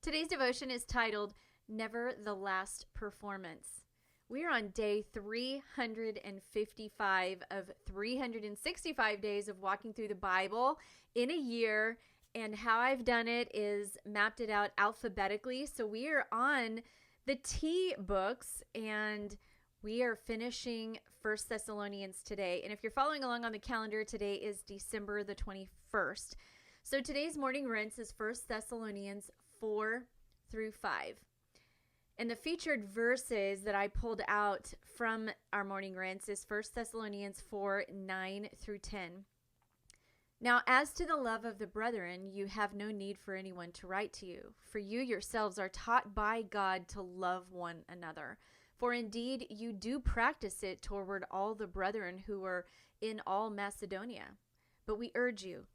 Today's devotion is titled, Never the Last Performance. We are on day 355 of 365 days of walking through the Bible in a year. And how I've done it is mapped it out alphabetically. So we are on the T books and we are finishing 1 Thessalonians today. And if you're following along on the calendar, today is December the 21st. So today's morning rinse is 1 Thessalonians 4 through 5. And the featured verses that I pulled out from our morning rinse is 1 Thessalonians 4, 9 through 10. Now, as to the love of the brethren, you have no need for anyone to write to you, for you yourselves are taught by God to love one another. For indeed, you do practice it toward all the brethren who are in all Macedonia. But we urge you,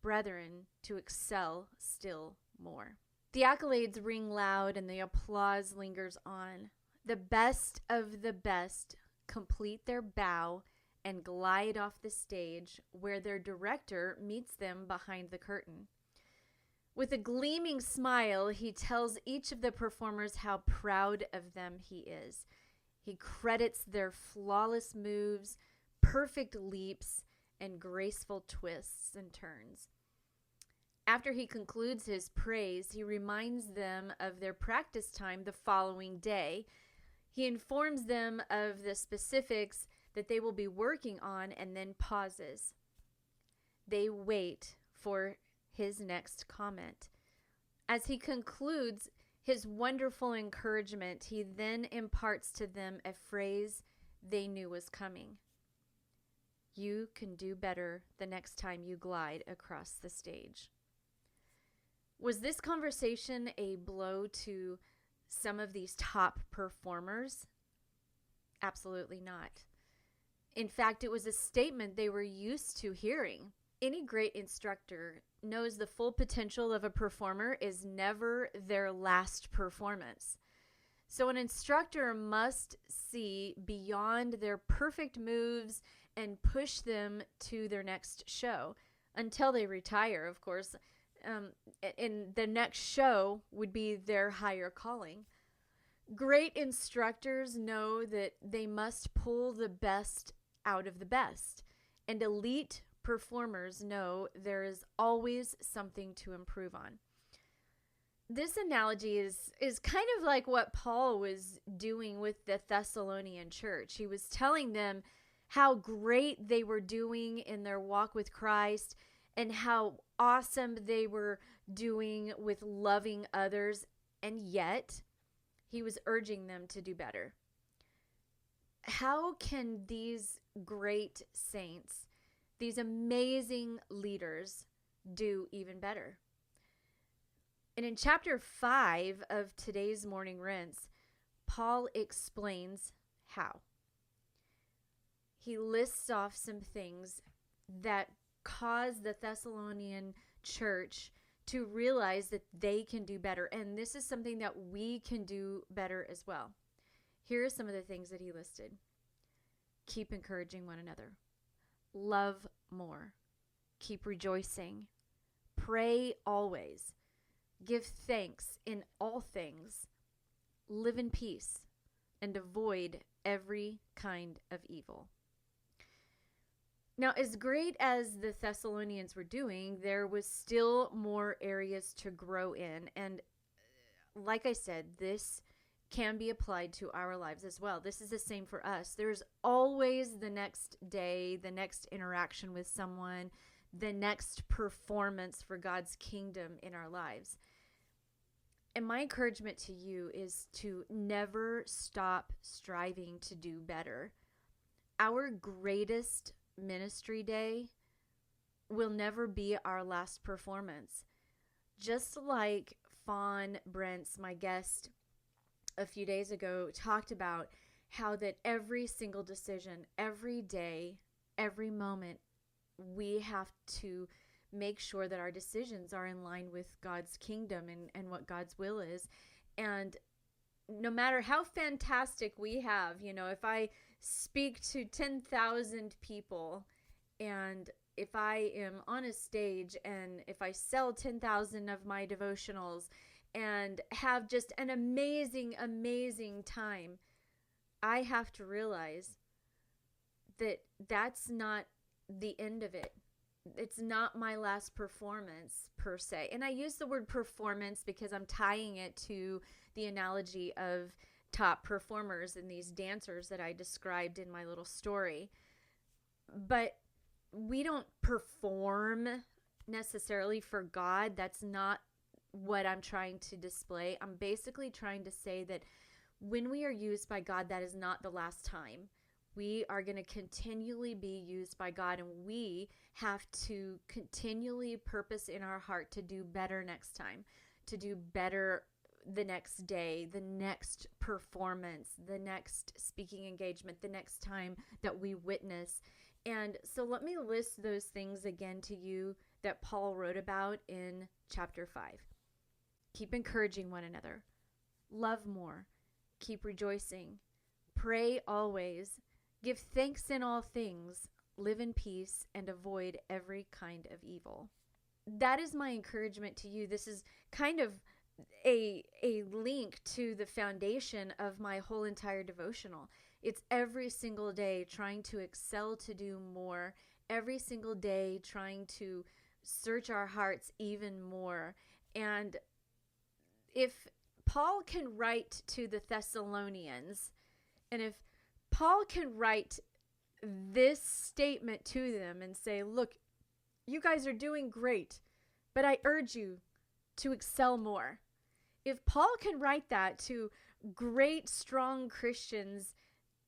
brethren, to excel still more. The accolades ring loud and the applause lingers on. The best of the best complete their bow and glide off the stage where their director meets them behind the curtain. With a gleaming smile, he tells each of the performers how proud of them he is. He credits their flawless moves, perfect leaps, and graceful twists and turns. After he concludes his praise, he reminds them of their practice time the following day. He informs them of the specifics that they will be working on and then pauses. They wait for his next comment. As he concludes his wonderful encouragement, he then imparts to them a phrase they knew was coming. You can do better the next time you glide across the stage. Was this conversation a blow to some of these top performers? Absolutely not. In fact, it was a statement they were used to hearing. Any great instructor knows the full potential of a performer is never their last performance. So an instructor must see beyond their perfect moves and push them to their next show until they retire, of course. And the next show would be their higher calling. Great instructors know that they must pull the best out of the best, and elite performers know there is always something to improve on. This analogy is kind of like what Paul was doing with the Thessalonian church. He was telling them how great they were doing in their walk with Christ and how awesome they were doing with loving others, and yet he was urging them to do better. How can these great saints, these amazing leaders, do even better? And in chapter 5 of today's morning rinse, Paul explains how. He lists off some things that cause the Thessalonian church to realize that they can do better. And this is something that we can do better as well. Here are some of the things that he listed. Keep encouraging one another. Love more. Keep rejoicing. Pray always. Give thanks in all things. Live in peace and avoid every kind of evil. Now, as great as the Thessalonians were doing, there was still more areas to grow in. And like I said, this can be applied to our lives as well. This is the same for us. There's always the next day, the next interaction with someone, the next performance for God's kingdom in our lives. And my encouragement to you is to never stop striving to do better. Our greatest ministry day will never be our last performance. Just like Fawn Brentz, my guest a few days ago, talked about how that every single decision, every day, every moment, we have to make sure that our decisions are in line with God's kingdom and what God's will is. And no matter how fantastic we have, if I speak to 10,000 people and if I am on a stage and if I sell 10,000 of my devotionals and have just an amazing, amazing time, I have to realize that that's not the end of it. It's not my last performance per se. And I use the word performance because I'm tying it to the analogy of top performers and these dancers that I described in my little story. But we don't perform necessarily for God. That's not what I'm trying to display. I'm basically trying to say that when we are used by God, that is not the last time. We are going to continually be used by God, and we have to continually purpose in our heart to do better next time, to do better the next day, the next performance, the next speaking engagement, the next time that we witness. And so let me list those things again to you that Paul wrote about in chapter 5. Keep encouraging one another. Love more. Keep rejoicing. Pray always. Give thanks in all things. Live in peace and avoid every kind of evil. That is my encouragement to you. This is kind of a link to the foundation of my whole entire devotional. It's every single day trying to excel to do more. Every single day trying to search our hearts even more. And if Paul can write to the Thessalonians, and if Paul can write this statement to them and say, look, you guys are doing great, but I urge you to excel more. If Paul can write that to great, strong Christians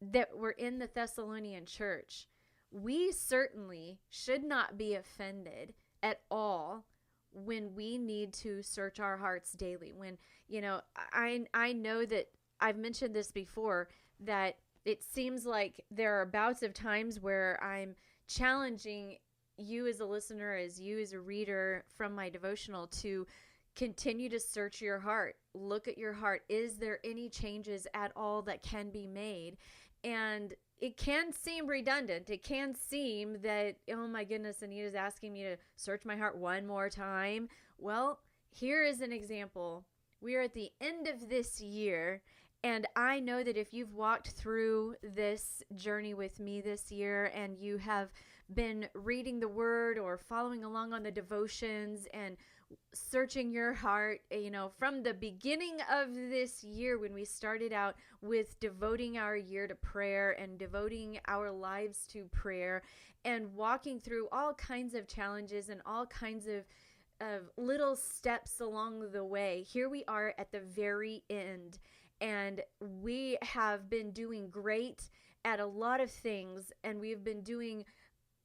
that were in the Thessalonian church, we certainly should not be offended at all when we need to search our hearts daily. When, I know that I've mentioned this before, that it seems like there are bouts of times where I'm challenging you as a listener, as you as a reader from my devotional, to continue to search your heart. Look at your heart. Is there any changes at all that can be made? And it can seem redundant. It can seem that, oh my goodness, Anita's asking me to search my heart one more time. Well, here is an example. We are at the end of this year, and I know that if you've walked through this journey with me this year and you have been reading the Word or following along on the devotions and searching your heart, from the beginning of this year when we started out with devoting our year to prayer and devoting our lives to prayer and walking through all kinds of challenges and all kinds of little steps along the way, here we are at the very end. And we have been doing great at a lot of things, and we've been doing,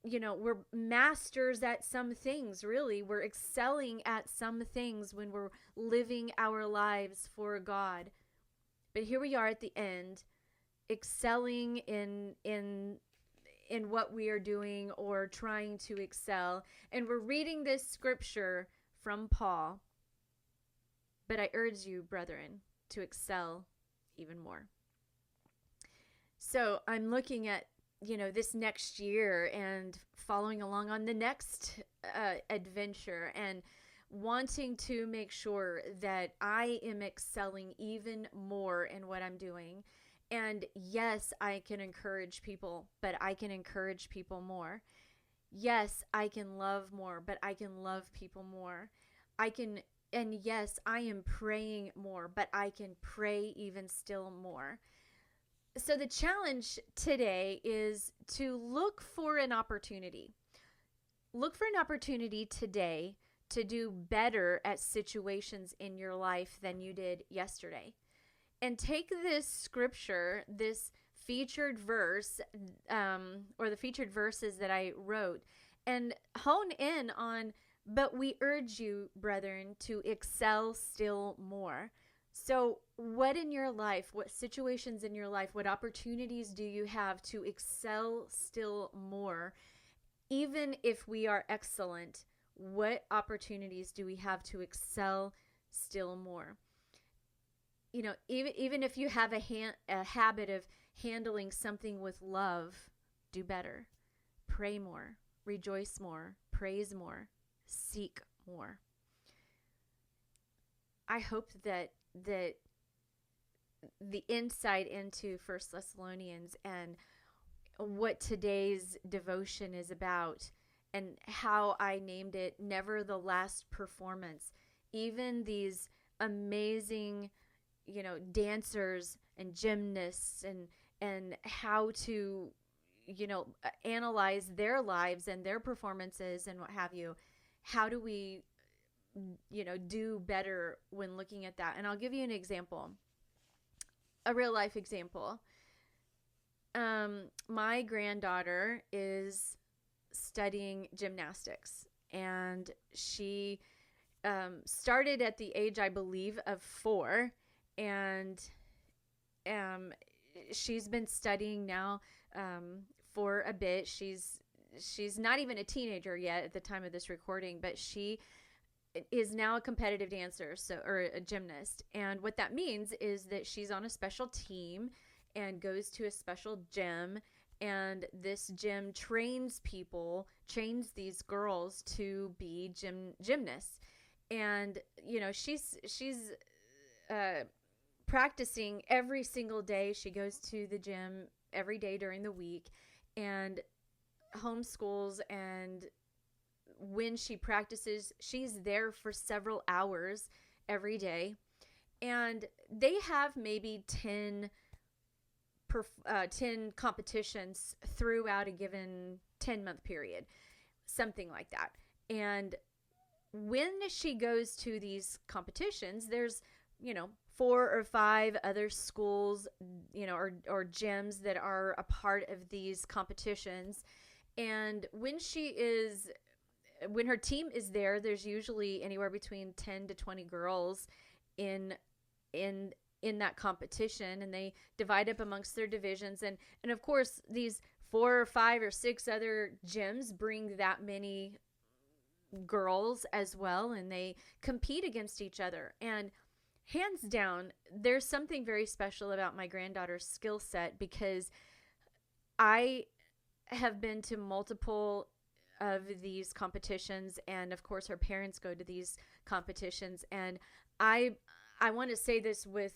we're masters at some things, really. We're excelling at some things when we're living our lives for God. But here we are at the end, excelling in what we are doing or trying to excel. And we're reading this scripture from Paul. But I urge you, brethren, to excel even more. So I'm looking at, this next year and following along on the next adventure and wanting to make sure that I am excelling even more in what I'm doing. And yes, I can encourage people, but I can encourage people more. Yes, I can love more, but I can love people more. And yes, I am praying more, but I can pray even still more. So the challenge today is to look for an opportunity. Look for an opportunity today to do better at situations in your life than you did yesterday. And take this scripture, this featured verse, or the featured verses that I wrote, and hone in on, but we urge you, brethren, to excel still more. So what in your life, what situations in your life, what opportunities do you have to excel still more? Even if we are excellent, what opportunities do we have to excel still more? Even if you have a habit of handling something with love, do better. Pray more, rejoice more, praise more, seek more. I hope that the insight into First Thessalonians and what today's devotion is about, and how I named it Never the Last Performance. Even these amazing, dancers and gymnasts, and how to, analyze their lives and their performances and what have you. How do we, do better when looking at that? And I'll give you an example, a real life example. My granddaughter is studying gymnastics, and she started at the age, I believe, of 4, and she's been studying now for a bit. She's not even a teenager yet at the time of this recording, but she is now a competitive dancer, or a gymnast. And what that means is that she's on a special team and goes to a special gym, and this gym trains these girls to be gymnasts. And she's practicing every single day. She goes to the gym every day during the week and homeschools, and when she practices, she's there for several hours every day. And they have maybe 10 competitions throughout a given 10-month period, something like that. And when she goes to these competitions, there's 4 or 5 other schools, or gyms that are a part of these competitions. And when her team is there, there's usually anywhere between 10 to 20 girls in that competition, and they divide up amongst their divisions. And of course, these 4 or 5 or 6 other gyms bring that many girls as well, and they compete against each other. And hands down, there's something very special about my granddaughter's skill set, because I have been to multiple of these competitions, and of course her parents go to these competitions, and I want to say this with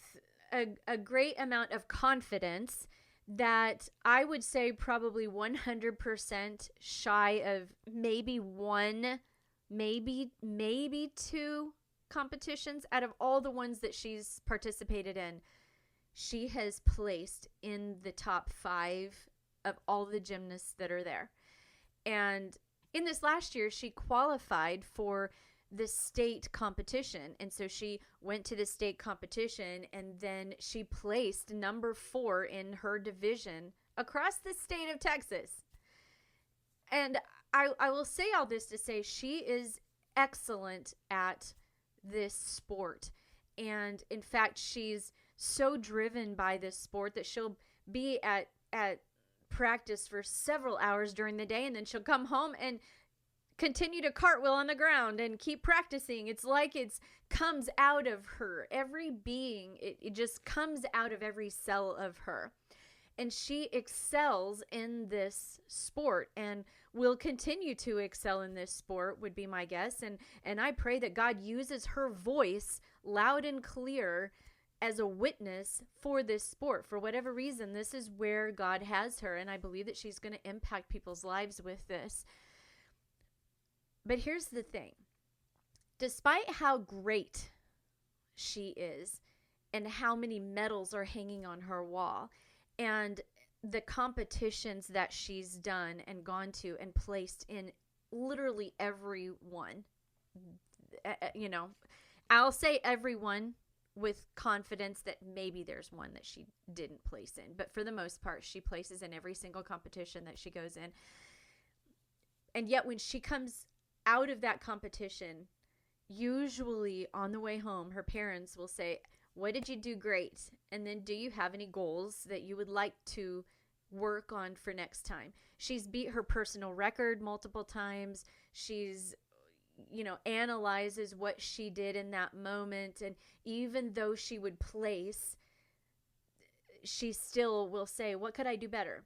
a great amount of confidence, that I would say probably 100% shy of maybe 1, maybe 2 competitions out of all the ones that she's participated in, she has placed in the top 5 of all the gymnasts that are there. And in this last year, she qualified for the state competition. And so she went to the state competition, and then she placed number 4 in her division across the state of Texas. And I will say all this to say she is excellent at this sport. And in fact, she's so driven by this sport that she'll be at practice for several hours during the day, and then she'll come home and continue to cartwheel on the ground and keep practicing. It's like it comes out of her, every being. It just comes out of every cell of her. And she excels in this sport, and will continue to excel in this sport, would be my guess. And I pray that God uses her voice loud and clear as a witness for this sport. For whatever reason, this is where God has her, and I believe that she's going to impact people's lives with this. But here's the thing. Despite how great she is and how many medals are hanging on her wall, and the competitions that she's done and gone to and placed in literally every one, I'll say every one with confidence that maybe there's one that she didn't place in. But for the most part, she places in every single competition that she goes in. And yet when she comes out of that competition, usually on the way home, her parents will say, "What did you do great? And then do you have any goals that you would like to work on for next time?" She's beat her personal record multiple times. She's, analyzes what she did in that moment. And even though she would place, she still will say, "What could I do better?"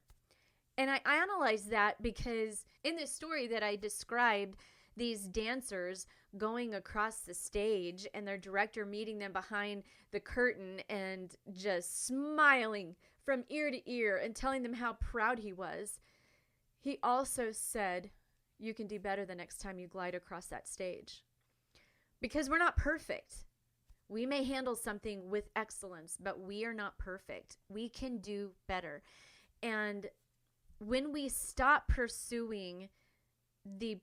And I analyze that because in this story that I described, these dancers going across the stage and their director meeting them behind the curtain and just smiling from ear to ear and telling them how proud he was, he also said, you can do better the next time you glide across that stage. Because we're not perfect. We may handle something with excellence, but we are not perfect. We can do better. And when we stop pursuing the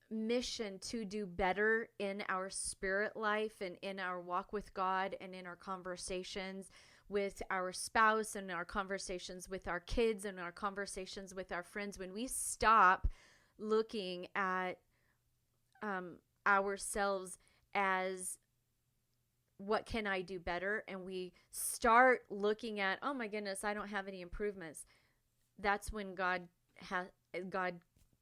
mission to do better in our spirit life and in our walk with God and in our conversations with our spouse and our conversations with our kids and our conversations with our friends, when we stop looking at ourselves as what can I do better, and we start looking at, oh my goodness, I don't have any improvements, that's when God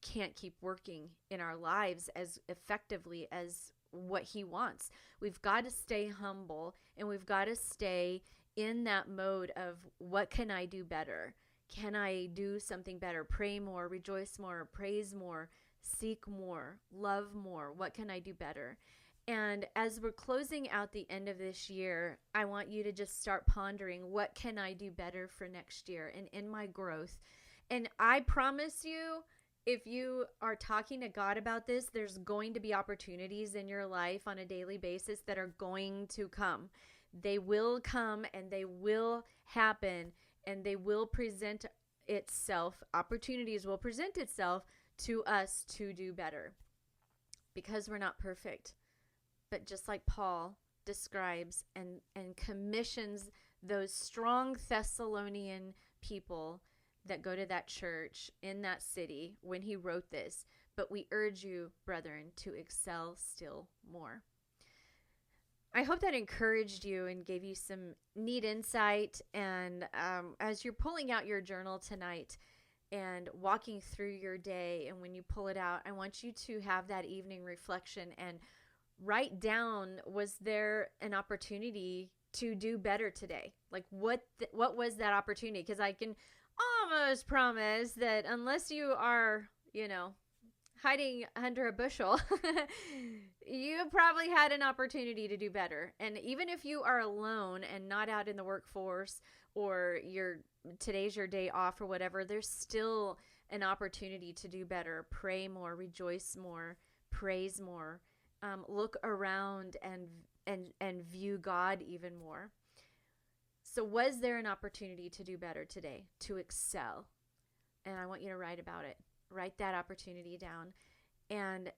can't keep working in our lives as effectively as what he wants. We've got to stay humble, and we've got to stay in that mode of, what can I do better? Can I do something better? Pray more, rejoice more, praise more, seek more, love more. What can I do better? And as we're closing out the end of this year, I want you to just start pondering, what can I do better for next year and in my growth? And I promise you, if you are talking to God about this, there's going to be opportunities in your life on a daily basis that are going to come. They will come and they will happen and they will present itself. Opportunities will present itself to us to do better, because we're not perfect. But just like Paul describes and commissions those strong Thessalonian people that go to that church in that city when he wrote this, but we urge you, brethren, to excel still more. I hope that encouraged you and gave you some neat insight. And as you're pulling out your journal tonight and walking through your day, and when you pull it out, I want you to have that evening reflection and write down, was there an opportunity to do better today? Like what was that opportunity? Because I can almost promise that unless you are, hiding under a bushel, you probably had an opportunity to do better. And even if you are alone and not out in the workforce, or today's your day off or whatever, there's still an opportunity to do better. Pray more, rejoice more, praise more. Look around and view God even more. So was there an opportunity to do better today, to excel? And I want you to write about it. Write that opportunity down. And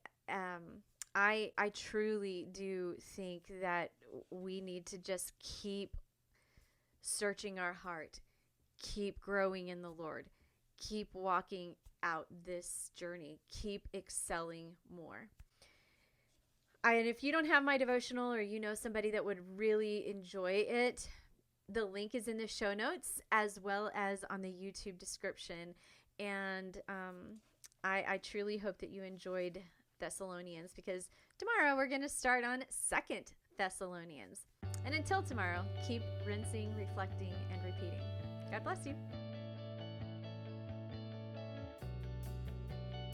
I truly do think that we need to just keep searching our heart, keep growing in the Lord, keep walking out this journey, keep excelling more. And if you don't have my devotional, or you know somebody that would really enjoy it, the link is in the show notes as well as on the YouTube description. And I truly hope that you enjoyed Thessalonians, because tomorrow we're going to start on 2nd Thessalonians. And until tomorrow, keep rinsing, reflecting, and repeating. God bless you.